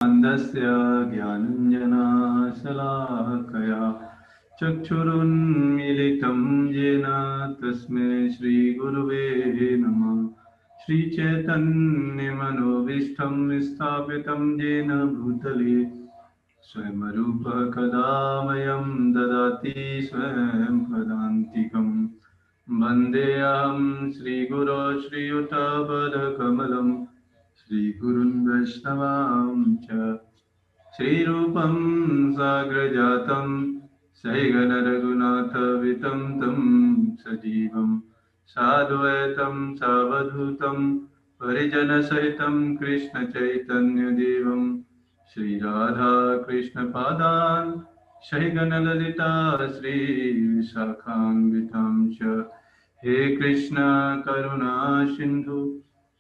अन्धस्य ज्ञानञ्जनशलाकया चक्षुरुन्मीलितं येन तस्मै श्रीगुरुवे नमः। श्रीचैतन्यमनोभीष्टं स्थापितं येन भूतले स्वयं रूपः कदा मह्यं ददाति स्वयं पदान्तिकम्। वन्देऽहं श्रीगुरो श्रीयुतपदकमलं श्रीगुरुन् वैष्णवांश्च श्रीरूपं साग्रजातं सैगणरघुनाथवितं तं सजीवं साद्वैतं सावधूतं परिजनसहितं कृष्णचैतन्यदेवं श्रीराधा कृष्णपादान् सैगणललिता श्रीविशाखान्वितां च। हे कृष्ण करुणा सिन्धु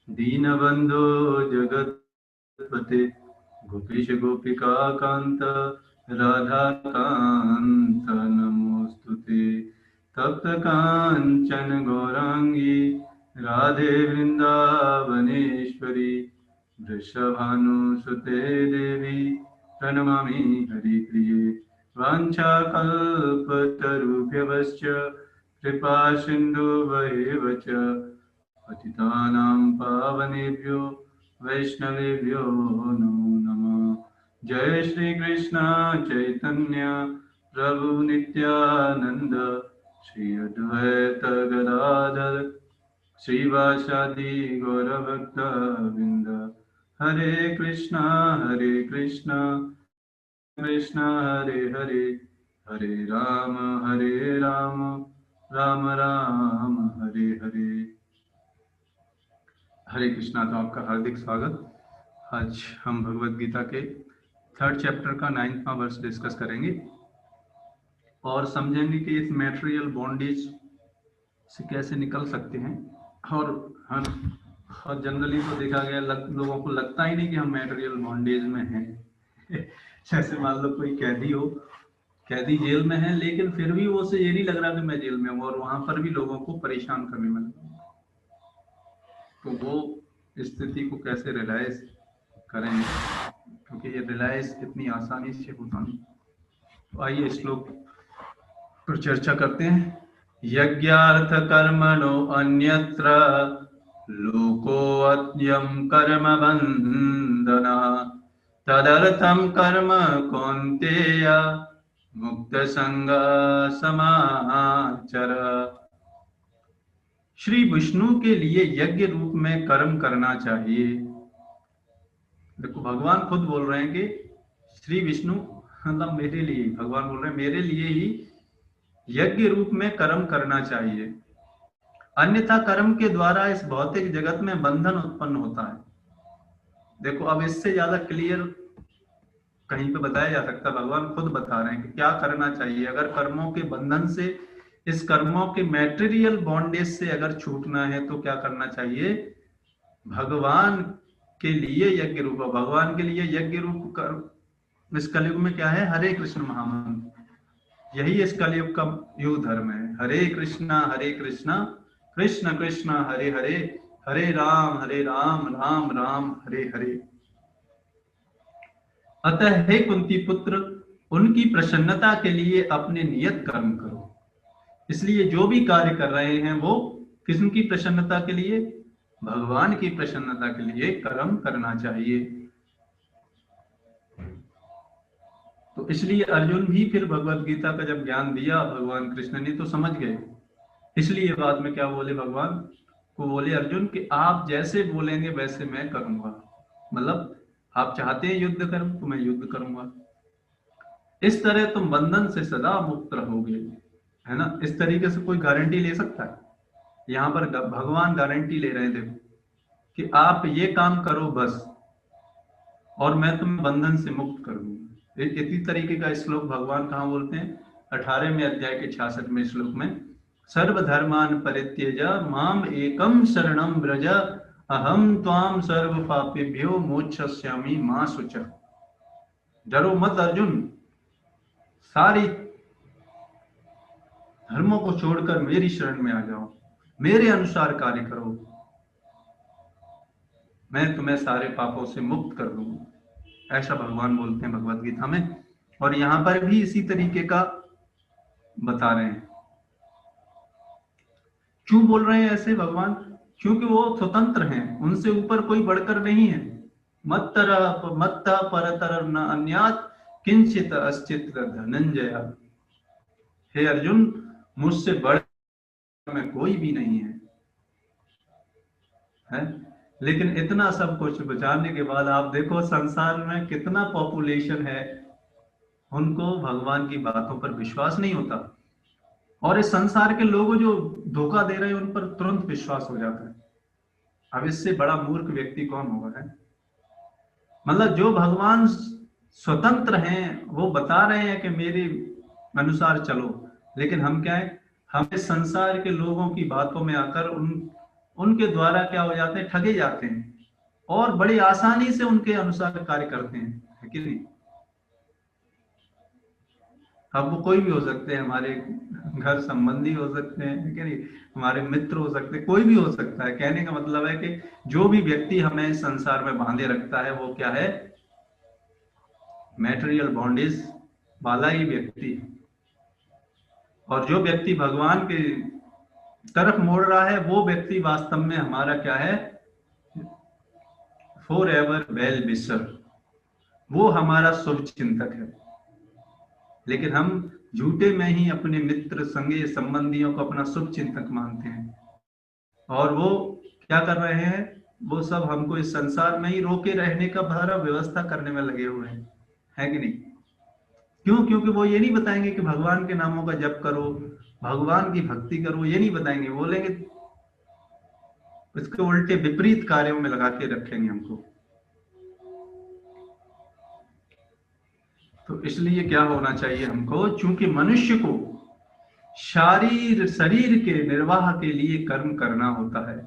दीनबन्धो जगत्पते गोपीश गोपिका कान्त राधाकान्त नमोऽस्तुते। तप्त काञ्चन गौराङ्गी राधे वृन्दावनेश्वरी वृषभानुसुते देवी प्रणमामि हरिप्रिये। वाञ्छाकल्पतरुभ्यश्च कृपा सिन्धुभ्येव च पतितानां पावनेभ्यो वैष्णवेभ्यो नमो नमः। जय श्री कृष्ण चैतन्य प्रभु नित्यानंद श्री अद्वैत गदाधर श्रीवासादि गौरभक्तवृंद। हरे कृष्णा कृष्णा हरे हरे, हरे राम राम राम हरे हरे। हरे कृष्णा। तो आपका हार्दिक स्वागत। आज हम भगवद गीता के 3rd चैप्टर का 9वां वर्स डिस्कस करेंगे और समझेंगे कि इस मैटेरियल बॉन्डेज से कैसे निकल सकते हैं। और जनरली तो देखा गया लोगों को लगता ही नहीं कि हम मैटेरियल बॉन्डेज में हैं। जैसे मान लो कोई कैदी जेल में है, लेकिन फिर भी वो उसे ये नहीं लग रहा कि मैं जेल में हूँ, और वहां पर भी लोगों को परेशान करने में लगा। तो वो स्थिति को कैसे रियलाइज करें, क्योंकि ये रियलाइज इतनी आसानी से होता नहीं। तो आइए श्लोक पर चर्चा करते हैं। यज्ञार्थ कर्मणो अन्यत्र लोकोऽयं कर्म बन्धना तदर्थं कर्म कौन्तेय मुक्त संगा समाचर। श्री विष्णु के लिए यज्ञ रूप में कर्म करना चाहिए। देखो भगवान खुद बोल रहे हैं कि श्री विष्णु मतलब मेरे लिए, भगवान बोल रहे हैं मेरे लिए ही यज्ञ रूप में कर्म करना चाहिए, अन्यथा कर्म के द्वारा इस भौतिक जगत में बंधन उत्पन्न होता है। देखो अब इससे ज्यादा क्लियर कहीं पे बताया जा सकता। भगवान खुद बता रहे हैं कि क्या करना चाहिए। अगर कर्मों के बंधन से, इस कर्मों के मैटेरियल बॉन्डेज से अगर छूटना है तो क्या करना चाहिए। भगवान के लिए यज्ञ रूप, भगवान के लिए यज्ञ रूप कर्म इस कलयुग में क्या है, हरे कृष्ण महामंत्र। यही इस कलयुग का युग धर्म है। हरे कृष्णा कृष्ण कृष्ण हरे हरे, हरे राम राम राम हरे हरे। अतः हे कुंती पुत्र, उनकी प्रसन्नता के लिए अपने नियत कर्म करो। इसलिए जो भी कार्य कर रहे हैं वो किसकी प्रसन्नता के लिए, भगवान की प्रसन्नता के लिए कर्म करना चाहिए। तो इसलिए अर्जुन भी फिर भगवत गीता का जब ज्ञान दिया भगवान कृष्ण ने तो समझ गए। इसलिए बाद में क्या बोले, भगवान को बोले अर्जुन कि आप जैसे बोलेंगे वैसे मैं करूंगा। मतलब आप चाहते हैं युद्ध करूं तो मैं युद्ध करूंगा। इस तरह तुम बंधन से सदा मुक्त रहोगे, है ना। इस तरीके से कोई गारंटी ले सकता है? यहाँ पर भगवान गारंटी ले रहे थे कि आप ये काम करो बस, और मैं तुम्हें बंधन से मुक्त कर दूंगा। इसी तरीके का श्लोक भगवान कहाँ बोलते हैं, 18वें अध्याय के 66वें श्लोक में, सर्वधर्मान परित्यज माम एकम शरणम व्रज अहम त्वाम सर्व पापेभ्यो मोक्षयिष्यामि मा शुचः। डरो मत अर्जुन, सारी धर्मों को छोड़कर मेरी शरण में आ जाओ, मेरे अनुसार कार्य करो, मैं तुम्हें सारे पापों से मुक्त कर दूंगा। ऐसा भगवान बोलते हैं भगवत गीता में। और यहाँ पर भी इसी तरीके का बता रहे हैं। क्यों बोल रहे हैं ऐसे भगवान? क्योंकि वो स्वतंत्र हैं, उनसे ऊपर कोई बढ़कर नहीं है। मत्ता परतर न अन्यात् किंचित अस्तित् धनंजय। हे अर्जुन, मुझसे बढ़ में कोई भी नहीं है। लेकिन इतना सब कुछ बचाने के बाद आप देखो संसार में कितना पॉपुलेशन है, उनको भगवान की बातों पर विश्वास नहीं होता। और इस संसार के लोग जो धोखा दे रहे हैं उन पर तुरंत विश्वास हो जाता है। अब इससे बड़ा मूर्ख व्यक्ति कौन होगा? है मतलब जो भगवान स्वतंत्र हैं, वो बता रहे हैं कि मेरे अनुसार चलो, लेकिन हम क्या है, हम इस संसार के लोगों की बातों में आकर उनके द्वारा क्या हो जाते हैं, ठगे जाते हैं और बड़ी आसानी से उनके अनुसार कार्य करते हैं, है कि नहीं? अब वो कोई भी हो सकते हैं, हमारे घर संबंधी हो सकते हैं, है कि नहीं, हमारे मित्र हो सकते हैं, कोई भी हो सकता है। कहने का मतलब है कि जो भी व्यक्ति हमें संसार में बांधे रखता है वो क्या है, मैटेरियल बॉन्डेज वाला ही व्यक्ति। और जो व्यक्ति भगवान के तरफ मोड़ रहा है वो व्यक्ति वास्तव में हमारा क्या है, फॉर एवर वेल विशर, वो हमारा शुभ चिंतक है। लेकिन हम झूठे में ही अपने मित्र संगी संबंधियों को अपना शुभ चिंतक मानते हैं, और वो क्या कर रहे हैं, वो सब हमको इस संसार में ही रोके रहने का सारा व्यवस्था करने में लगे हुए हैं, है कि नहीं? क्यों? क्योंकि वो ये नहीं बताएंगे कि भगवान के नामों का जप करो, भगवान की भक्ति करो, ये नहीं बताएंगे। बोलेंगे इसके उल्टे विपरीत कार्यों में लगा के रखेंगे हमको। तो इसलिए क्या होना चाहिए हमको, चूंकि मनुष्य को शरीर के निर्वाह के लिए कर्म करना होता है,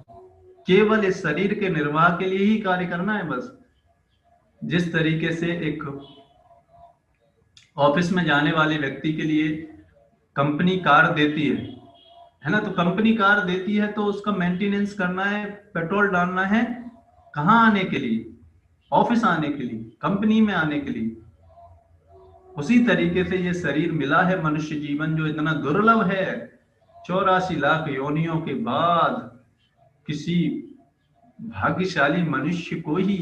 केवल इस शरीर के निर्वाह के लिए ही कार्य करना है बस। जिस तरीके से एक ऑफिस में जाने वाले व्यक्ति के लिए कंपनी कार देती है ना, तो कंपनी कार देती है तो उसका मेंटेनेंस करना है, पेट्रोल डालना है, कहाँ आने के लिए, ऑफिस आने के लिए, कंपनी में आने के लिए। उसी तरीके से ये शरीर मिला है, मनुष्य जीवन जो इतना दुर्लभ है, 84 लाख योनियों के बाद किसी भाग्यशाली मनुष्य को ही,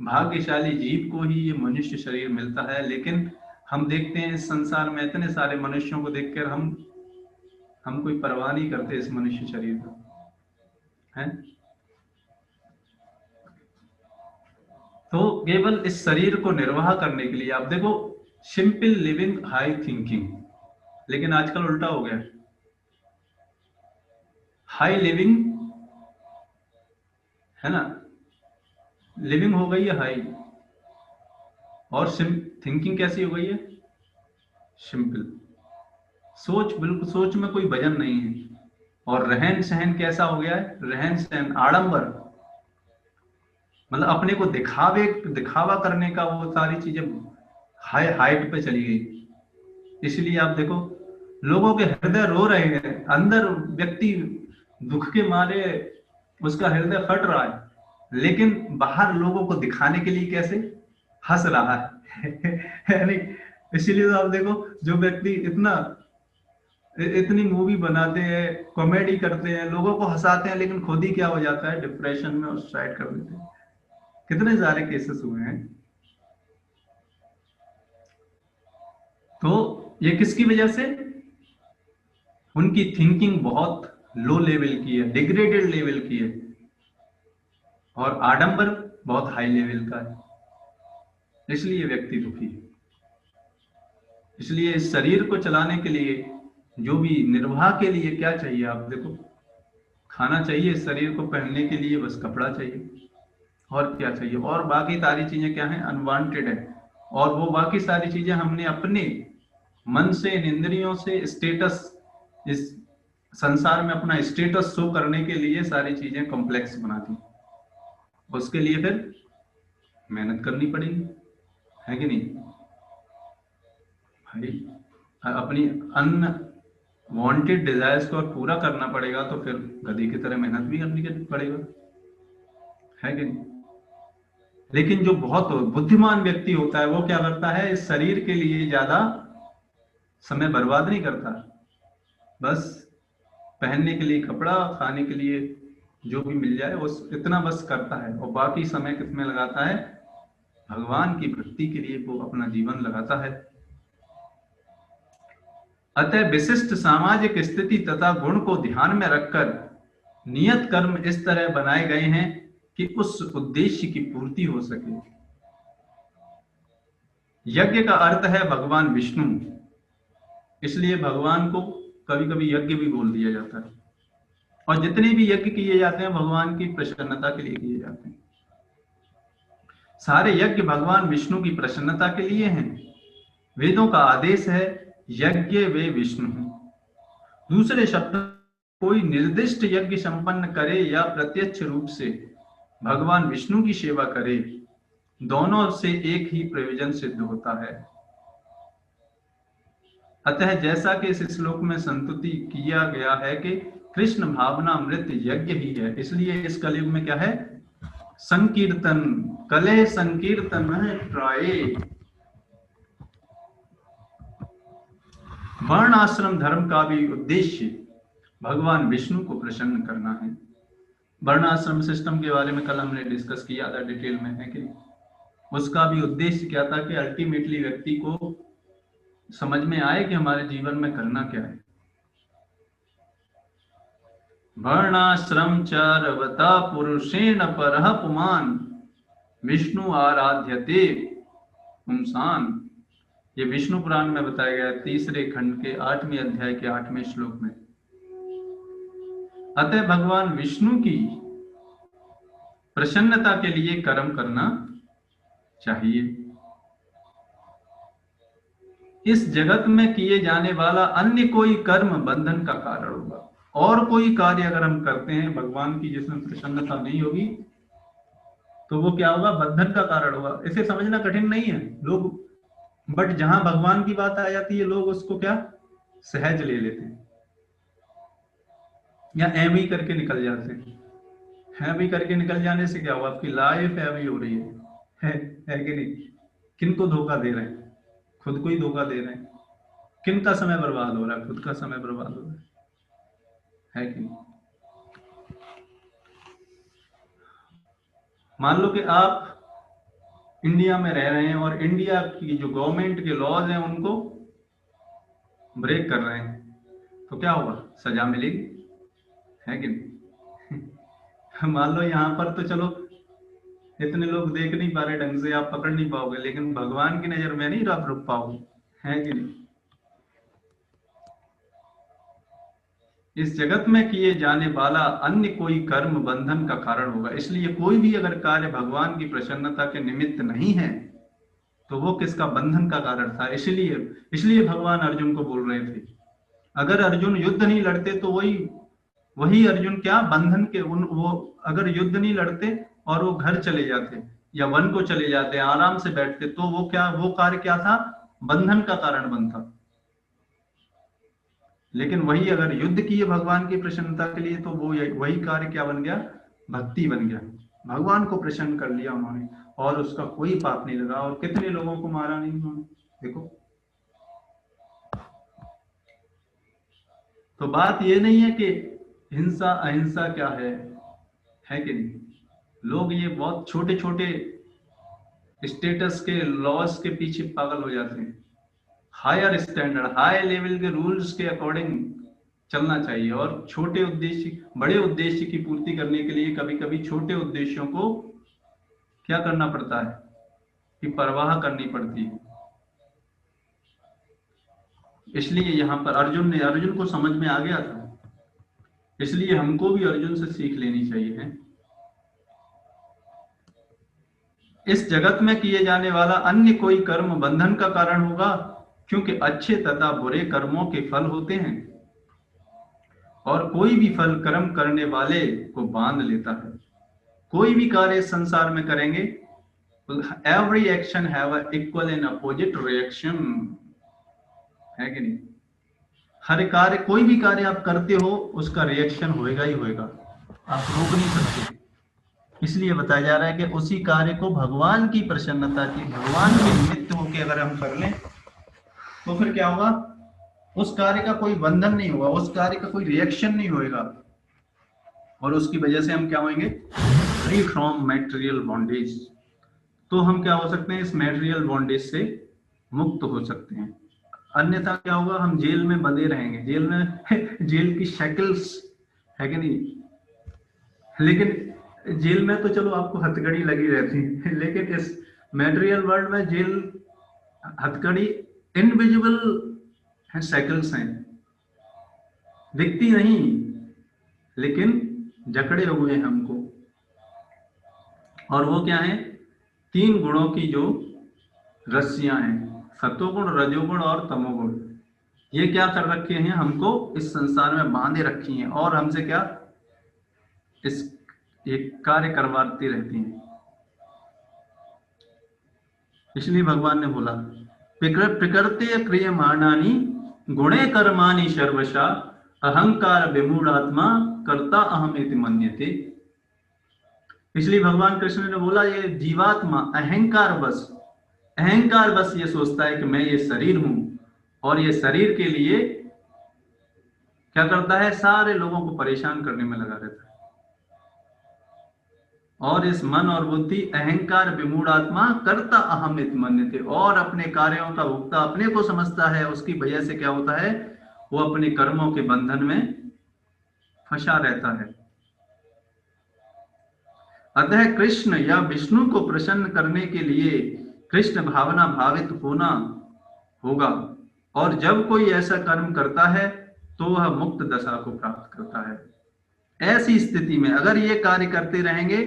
भाग्यशाली जीव को ही ये मनुष्य शरीर मिलता है। लेकिन हम देखते हैं इस संसार में इतने सारे मनुष्यों को देखकर हम कोई परवाह नहीं करते इस मनुष्य शरीर का, है। तो केवल इस शरीर को निर्वाह करने के लिए, आप देखो, सिंपल लिविंग हाई थिंकिंग, लेकिन आजकल उल्टा हो गया, हाई लिविंग, है ना, लिविंग हो गई है हाई, और थिंकिंग कैसी हो गई है, सिंपल। सोच, बिल्कुल सोच में कोई वजन नहीं है। और रहन सहन कैसा हो गया है, रहन सहन आडंबर, मतलब अपने को दिखावा करने का, वो सारी चीजें हाई हाइट पे चली गई। इसलिए आप देखो लोगों के हृदय रो रहे हैं, अंदर व्यक्ति दुख के मारे उसका हृदय फट रहा है, लेकिन बाहर लोगों को दिखाने के लिए कैसे हंस रहा है नहीं? इसीलिए तो आप देखो जो व्यक्ति इतनी मूवी बनाते हैं, कॉमेडी करते हैं, लोगों को हंसाते हैं, लेकिन खुद ही क्या हो जाता है, डिप्रेशन में और सुसाइड कर देते हैं। कितने सारे केसेस हुए हैं। तो ये किसकी वजह से, उनकी थिंकिंग बहुत लो लेवल की है, डिग्रेडेड लेवल की है, और आडंबर बहुत हाई लेवल का है। इसलिए व्यक्ति दुखी है। इसलिए इस शरीर को चलाने के लिए, जो भी निर्वाह के लिए क्या चाहिए, आप देखो, खाना चाहिए, शरीर को पहनने के लिए बस कपड़ा चाहिए, और क्या चाहिए? और बाकी सारी चीजें क्या है, अनवांटेड है। और वो बाकी सारी चीजें हमने अपने मन से, इन इंद्रियों से, स्टेटस, इस संसार में अपना स्टेटस शो करने के लिए सारी चीजें कॉम्प्लेक्स बना दी। उसके लिए फिर मेहनत करनी पड़ेगी, है कि नहीं भाई? अपनी अनवांटेड डिजायर्स को पूरा करना पड़ेगा, तो फिर गधी की तरह मेहनत भी करनी पड़ेगा, है कि नहीं? लेकिन जो बहुत बुद्धिमान व्यक्ति होता है वो क्या करता है, इस शरीर के लिए ज्यादा समय बर्बाद नहीं करता, बस पहनने के लिए कपड़ा, खाने के लिए जो भी मिल जाए उस इतना बस करता है, और बाकी समय किसमें लगाता है, भगवान की भक्ति के लिए वो अपना जीवन लगाता है। अतः विशिष्ट सामाजिक स्थिति तथा गुण को ध्यान में रखकर नियत कर्म इस तरह बनाए गए हैं कि उस उद्देश्य की पूर्ति हो सके। यज्ञ का अर्थ है भगवान विष्णु, इसलिए भगवान को कभी कभी यज्ञ भी बोल दिया जाता है, और जितने भी यज्ञ किए जाते हैं भगवान की प्रसन्नता के लिए किए जाते हैं। सारे यज्ञ भगवान विष्णु की प्रसन्नता के लिए हैं। वेदों का आदेश है यज्ञ वे विष्णु। दूसरे शब्द, कोई निर्दिष्ट यज्ञ संपन्न करे या प्रत्यक्ष रूप से भगवान विष्णु की सेवा करे, दोनों से एक ही प्रयोजन सिद्ध होता है। अतः जैसा कि इस श्लोक में संतुति किया गया है कि कृष्ण भावना अमृत यज्ञ ही है, इसलिए इस कलयुग में क्या है, संकीर्तन, कले संकीर्तन है ट्राए। वर्ण आश्रम धर्म का भी उद्देश्य भगवान विष्णु को प्रसन्न करना है। वर्ण आश्रम सिस्टम के बारे में कल हमने डिस्कस किया था डिटेल में, है कि उसका भी उद्देश्य क्या था कि अल्टीमेटली व्यक्ति को समझ में आए कि हमारे जीवन में करना क्या है। वर्णाश्रम चारवता पुरुषेण परः पुमान विष्णु आराध्यते पुंसान, ये विष्णु पुराण में बताया गया तीसरे खंड के 8वें अध्याय के 8वें श्लोक में। अतः भगवान विष्णु की प्रसन्नता के लिए कर्म करना चाहिए। इस जगत में किए जाने वाला अन्य कोई कर्म बंधन का कारण होगा, और कोई कार्य अगर हम करते हैं भगवान की जिसमें प्रसन्नता नहीं होगी तो वो क्या होगा, बंधन का कारण होगा। इसे समझना कठिन नहीं है लोग, बट जहां भगवान की बात आ जाती है लोग उसको क्या सहज ले लेते हैं, या एम ही करके निकल जाते हैं। है भी करके निकल जाने से क्या हुआ, आपकी लाइफ है भी हो रही है कि नहीं। किन को धोखा दे रहे हैं, खुद को ही धोखा दे रहे हैं। किन का समय बर्बाद हो रहा है, खुद का समय बर्बाद हो रहा है कि नहीं। मान लो कि आप इंडिया में रह रहे हैं और इंडिया की जो गवर्नमेंट के लॉज हैं उनको ब्रेक कर रहे हैं, तो क्या होगा, सजा मिलेगी, है कि नहीं। मान लो यहाँ पर तो चलो इतने लोग देख नहीं पा रहे ढंग से, आप पकड़ नहीं पाओगे, लेकिन भगवान की नजर में नहीं आप रुक पाओगे, है कि नहीं। इस जगत में किए जाने वाला अन्य कोई कर्म बंधन का कारण होगा, इसलिए कोई भी अगर कार्य भगवान की प्रसन्नता के निमित्त नहीं है तो वो किसका, बंधन का कारण था। इसलिए भगवान अर्जुन को बोल रहे थे, अगर अर्जुन युद्ध नहीं लड़ते तो वही अर्जुन क्या बंधन के वो अगर युद्ध नहीं लड़ते और वो घर चले जाते या वन को चले जाते, आराम से बैठते, तो वो कार्य क्या था, बंधन का कारण बनता। लेकिन वही अगर युद्ध किए भगवान की प्रसन्नता के लिए तो वो वही कार्य क्या बन गया, भक्ति बन गया। भगवान को प्रसन्न कर लिया उन्होंने, और उसका कोई पाप नहीं लगा, और कितने लोगों को मारा नहीं उन्होंने, देखो। तो बात ये नहीं है कि हिंसा अहिंसा क्या है कि नहीं। लोग ये बहुत छोटे छोटे स्टेटस के लॉस के पीछे पागल हो जाते हैं। हायर स्टैंडर्ड, हाई लेवल के रूल्स के अकॉर्डिंग चलना चाहिए, और छोटे उद्देश्य बड़े उद्देश्य की पूर्ति करने के लिए कभी कभी छोटे उद्देश्यों को क्या करना पड़ता है कि परवाह करनी पड़ती है। इसलिए यहाँ पर अर्जुन को समझ में आ गया था, इसलिए हमको भी अर्जुन से सीख लेनी चाहिए है। इस जगत में किए जाने वाला अन्य कोई कर्म बंधन का कारण होगा, क्योंकि अच्छे तथा बुरे कर्मों के फल होते हैं, और कोई भी फल कर्म करने वाले को बांध लेता है। कोई भी कार्य संसार में करेंगे, every action have a equal and opposite reaction, है कि नहीं। हर कार्य, कोई भी कार्य आप करते हो उसका रिएक्शन होएगा ही होएगा, आप रोक नहीं सकते। इसलिए बताया जा रहा है कि उसी कार्य को भगवान की प्रसन्नता की, भगवान के निमित्त होकर अगर हम कर लें तो फिर क्या होगा, उस कार्य का कोई बंधन नहीं होगा, उस कार्य का कोई रिएक्शन नहीं होएगा, और उसकी वजह से हम क्या होंगे, फ्री फ्रॉम मैटेरियल बॉन्डेज। तो हम क्या हो सकते हैं, इस मैटेरियल बॉन्डेज से मुक्त हो सकते हैं। अन्यथा क्या होगा, हम जेल में बंधे रहेंगे, जेल में जेल की शैकल्स है कि नहीं। लेकिन जेल में तो चलो आपको हथकड़ी लगी रहती है, लेकिन इस मैटेरियल वर्ल्ड में जेल हथकड़ी इनविजिबल है, शैकल्स हैं, दिखती नहीं लेकिन जकड़े हुए हैं हमको। और वो क्या है, 3 गुणों की जो रस्सियां हैं, सत्वगुण, रजोगुण और तमोगुण, ये क्या कर रखे हैं, हमको इस संसार में बांधे रखी हैं और हमसे क्या, इस ये कार्य करवाती रहती हैं। इसलिए भगवान ने बोला, प्रकृति क्रियमाणानि गुणे कर्माणि सर्वशा अहंकार विमूढ़ात्मा कर्ता अहमेति मन्यते। इसलिए भगवान कृष्ण ने बोला, ये जीवात्मा अहंकार बस ये सोचता है कि मैं ये शरीर हूं, और ये शरीर के लिए क्या करता है, सारे लोगों को परेशान करने में लगा रहता है। और इस मन और बुद्धि अहंकार विमूढ़ आत्मा कर्ता अहमित मन्यते, और अपने कार्यों का भोक्ता अपने को समझता है, उसकी वजह से क्या होता है, वो अपने कर्मों के बंधन में फंसा रहता है। अतः कृष्ण या विष्णु को प्रसन्न करने के लिए कृष्ण भावना भावित होना होगा, और जब कोई ऐसा कर्म करता है तो वह मुक्त दशा को प्राप्त करता है। ऐसी स्थिति में अगर ये कार्य करते रहेंगे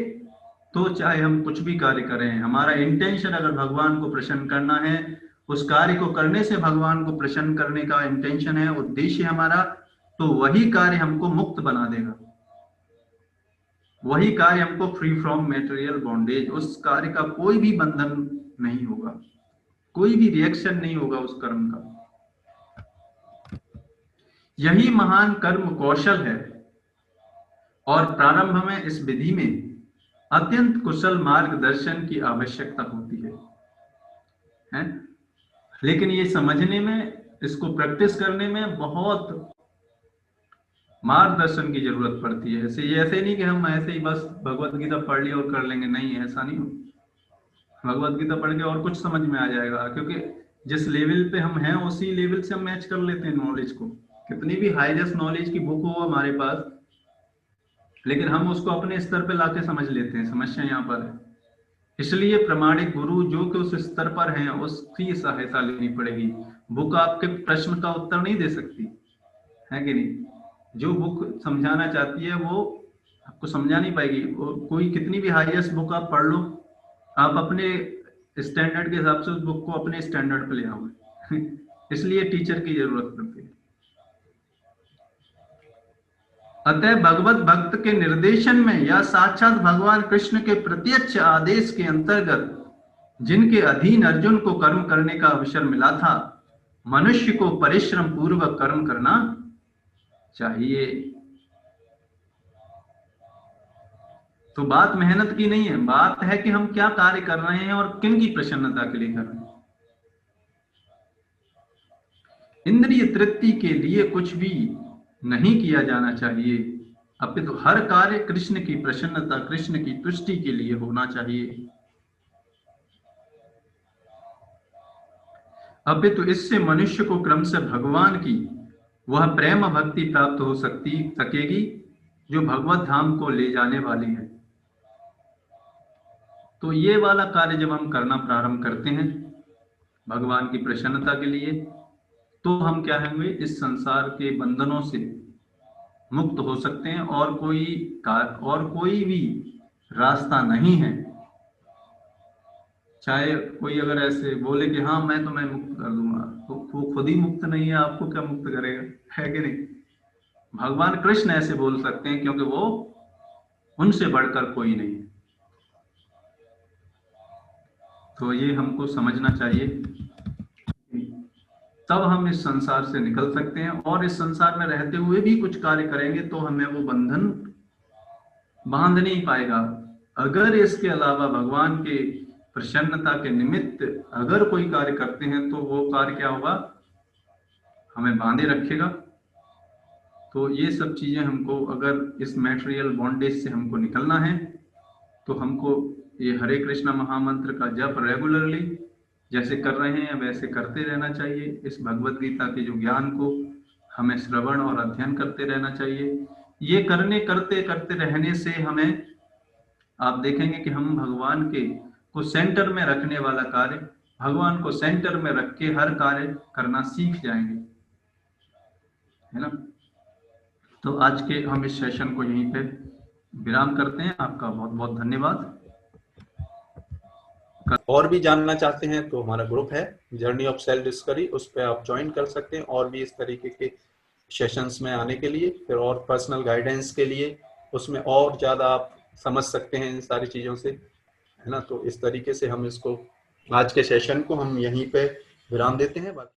तो चाहे हम कुछ भी कार्य करें, हमारा इंटेंशन अगर भगवान को प्रसन्न करना है, उस कार्य को करने से भगवान को प्रसन्न करने का इंटेंशन है, उद्देश्य हमारा, तो वही कार्य हमको मुक्त बना देगा, वही कार्य हमको फ्री फ्रॉम मेटेरियल बॉन्डेज, उस कार्य का कोई भी बंधन नहीं होगा, कोई भी रिएक्शन नहीं होगा उस कर्म का। यही महान कर्म कौशल है, और प्रारंभ में इस विधि में अत्यंत कुशल मार्गदर्शन की आवश्यकता होती है? लेकिन ये समझने में, इसको प्रैक्टिस करने में बहुत मार्गदर्शन की जरूरत पड़ती है। ऐसे नहीं कि हम ऐसे ही बस भगवत गीता पढ़ ली और कर लेंगे, नहीं, ऐसा नहीं हो। भगवत गीता पढ़ के और कुछ समझ में आ जाएगा, क्योंकि जिस लेवल पे हम हैं उसी लेवल से हम मैच कर लेते हैं नॉलेज को। कितनी भी हाईएस्ट नॉलेज की बुक हो हमारे पास, लेकिन हम उसको अपने स्तर पे लाके समझ लेते हैं। समस्या यहाँ पर है। इसलिए प्रमाणिक गुरु जो कि उस स्तर पर हैं उसकी सहायता लेनी पड़ेगी। बुक आपके प्रश्न का उत्तर नहीं दे सकती है कि नहीं। जो बुक समझाना चाहती है वो आपको समझा नहीं पाएगी। कोई कितनी भी हाईएस्ट बुक आप पढ़ लो, आप अपने स्टैंडर्ड के हिसाब से उस बुक को अपने स्टैंडर्ड पे ले आओगे। इसलिए टीचर की जरूरत पड़ती है। अतः भगवत भक्त के निर्देशन में या साक्षात भगवान कृष्ण के प्रत्यक्ष आदेश के अंतर्गत जिनके अधीन अर्जुन को कर्म करने का अवसर मिला था, मनुष्य को परिश्रम पूर्वक कर्म करना चाहिए। तो बात मेहनत की नहीं है, बात है कि हम क्या कार्य कर रहे हैं और किन की प्रसन्नता के लिए कर रहे हैं। इंद्रिय तृप्ति के लिए कुछ भी नहीं किया जाना चाहिए, अपितु तो हर कार्य कृष्ण की प्रसन्नता, कृष्ण की तुष्टि के लिए होना चाहिए। अपितु तो इससे मनुष्य को क्रम से भगवान की वह प्रेम भक्ति प्राप्त हो सकेगी जो भगवत धाम को ले जाने वाली है। तो ये वाला कार्य जब हम करना प्रारंभ करते हैं भगवान की प्रसन्नता के लिए, तो हम क्या होंगे, इस संसार के बंधनों से मुक्त हो सकते हैं, और कोई भी रास्ता नहीं है। चाहे कोई अगर ऐसे बोले कि हाँ मैं तुम्हें मुक्त कर दूंगा, तो वो खुद ही मुक्त नहीं है, आपको क्या मुक्त करेगा, है कि नहीं। भगवान कृष्ण ऐसे बोल सकते हैं क्योंकि वो उनसे बढ़कर कोई नहीं है। तो ये हमको समझना चाहिए, तब हम इस संसार से निकल सकते हैं। और इस संसार में रहते हुए भी कुछ कार्य करेंगे तो हमें वो बंधन बांध नहीं पाएगा। अगर इसके अलावा भगवान के प्रसन्नता के निमित्त अगर कोई कार्य करते हैं तो वो कार्य क्या होगा, हमें बांधे रखेगा। तो ये सब चीजें हमको, अगर इस मैटेरियल बॉन्डेज से हमको निकलना है तो हमको ये हरे कृष्णा महामंत्र का जप रेगुलरली जैसे कर रहे हैं वैसे करते रहना चाहिए। इस भगवत गीता के जो ज्ञान को हमें श्रवण और अध्ययन करते रहना चाहिए। ये करते करते रहने से हमें, आप देखेंगे कि हम भगवान के को सेंटर में रखने वाला कार्य, भगवान को सेंटर में रख के हर कार्य करना सीख जाएंगे, है ना। तो आज के हम इस सेशन को यहीं पे विराम करते हैं। आपका बहुत बहुत धन्यवाद। और भी जानना चाहते हैं तो हमारा ग्रुप है जर्नी ऑफ सेल्फ डिस्कवरी, उस पर आप ज्वाइन कर सकते हैं और भी इस तरीके के सेशंस में आने के लिए, फिर और पर्सनल गाइडेंस के लिए उसमें और ज़्यादा आप समझ सकते हैं इन सारी चीज़ों से, है ना। तो इस तरीके से हम इसको, आज के सेशन को हम यहीं पे विराम देते हैं।